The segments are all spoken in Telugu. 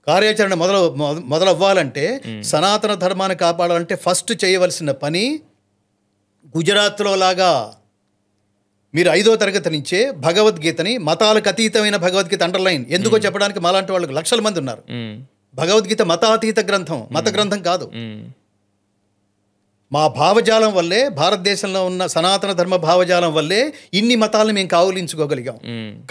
కార్యాచరణ మొదలవ్వాలంటే సనాతన ధర్మాన్ని కాపాడాలంటే ఫస్ట్ చేయవలసిన పని గుజరాత్లో లాగా మీరు 5వ తరగతి నుంచే భగవద్గీతని, మతాలకు అతీతమైన భగవద్గీత అండర్లైన్ ఎందుకో చెప్పడానికి మాలాంటి వాళ్ళకి లక్షల మంది ఉన్నారు. భగవద్గీత మతాతీత గ్రంథం, మత గ్రంథం కాదు. మా భావజాలం వల్లే, భారతదేశంలో ఉన్న సనాతన ధర్మ భావజాలం వల్లే ఇన్ని మతాలను మేము కౌగిలించుకోగలిగాం.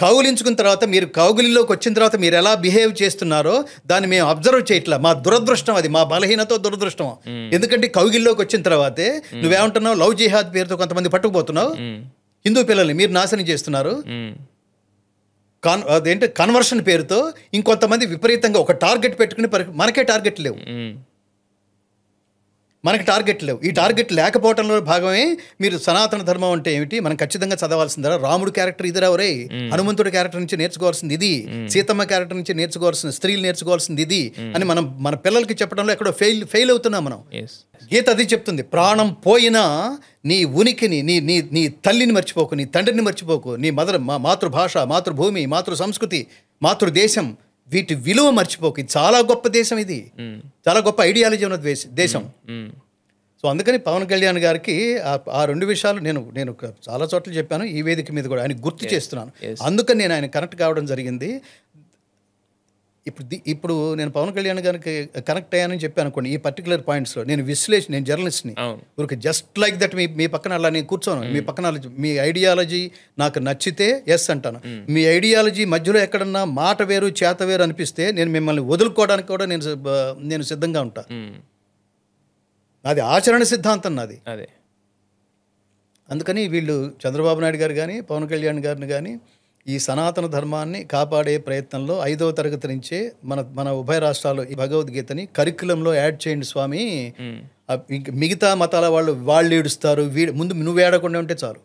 కౌగిలించుకున్న తర్వాత మీరు కౌగిలిలోకి వచ్చిన తర్వాత మీరు ఎలా బిహేవ్ చేస్తున్నారో దాన్ని మేము అబ్జర్వ్ చేయట్లా. మా దురదృష్టం అది, మా బలహీనతో దురదృష్టం. ఎందుకంటే కౌగిలిలోకి వచ్చిన తర్వాతే నువ్వేమంటున్నావు, లవ్ జిహాద్ పేరుతో కొంతమంది పట్టుకుపోతున్నావు, హిందూ పిల్లల్ని మీరు నాశనం చేస్తున్నారు. అదేంటి కన్వర్షన్ పేరుతో ఇంకొంతమంది విపరీతంగా ఒక టార్గెట్ పెట్టుకుని మనకే టార్గెట్ లేవు, మనకి టార్గెట్ లేవు. ఈ టార్గెట్ లేకపోవడంలో భాగమే మీరు సనాతన ధర్మం అంటే ఏమిటి, మనం ఖచ్చితంగా చదవాల్సిందా, రాముడు క్యారెక్టర్ ఇదిరా ఒరే, హనుమంతుడి క్యారెక్టర్ నుంచి నేర్చుకోవాల్సింది ఇది, సీతమ్మ క్యారెక్టర్ నుంచి నేర్చుకోవాల్సింది, స్త్రీలు నేర్చుకోవాల్సింది ఇది అని మనం మన పిల్లలకి చెప్పడంలో ఎక్కడో ఫెయిల్ అవుతున్నాం మనం. గీత అది చెప్తుంది, ప్రాణం పోయినా నీ ఉనికిని, నీ నీ నీ తల్లిని మర్చిపోకు, నీ తండ్రిని మర్చిపోకు, నీ మాతృభాష, మాతృభూమి, మాతృ సంస్కృతి, మాతృదేశం, వీటి విలువ మర్చిపోకు. ఇది చాలా గొప్ప దేశం, ఇది చాలా గొప్ప ఐడియాలజీ ఉన్న దేశం. సో అందుకని పవన్ కళ్యాణ్ గారికి ఆ 2 విషయాలు నేను చాలా చోట్ల చెప్పాను, ఈ వేదిక మీద కూడా ఆయన గుర్తు చేస్తున్నాను. అందుకని నేను ఆయన కనెక్ట్ కావడం జరిగింది. ఇప్పుడు నేను పవన్ కళ్యాణ్ గారికి కనెక్ట్ అయ్యానని చెప్పాను అనుకోండి, ఈ పర్టికులర్ పాయింట్స్లో నేను జర్నలిస్ట్ని, ఊరికి జస్ట్ లైక్ దట్ మీ పక్కన అలా నేను కూర్చోను. మీ పక్కన మీ ఐడియాలజీ నాకు నచ్చితే ఎస్ అంటాను. మీ ఐడియాలజీ మధ్యలో ఎక్కడన్నా మాట వేరు చేత వేరు అనిపిస్తే నేను మిమ్మల్ని వదులుకోవడానికి కూడా నేను సిద్ధంగా ఉంటా. నాది ఆచరణ సిద్ధాంతం నాది. అందుకని వీళ్ళు చంద్రబాబు నాయుడు గారు కానీ పవన్ కళ్యాణ్ గారిని కానీ ఈ సనాతన ధర్మాన్ని కాపాడే ప్రయత్నంలో 5వ తరగతి నుంచే మన ఉభయ రాష్ట్రాల్లో ఈ భగవద్గీతని కరిక్యులంలో యాడ్ చేయండి స్వామి. మిగతా మతాల వాళ్ళు ఏడుస్తారు, ముందు నువ్వు ఏడకుండా ఉంటే చాలు.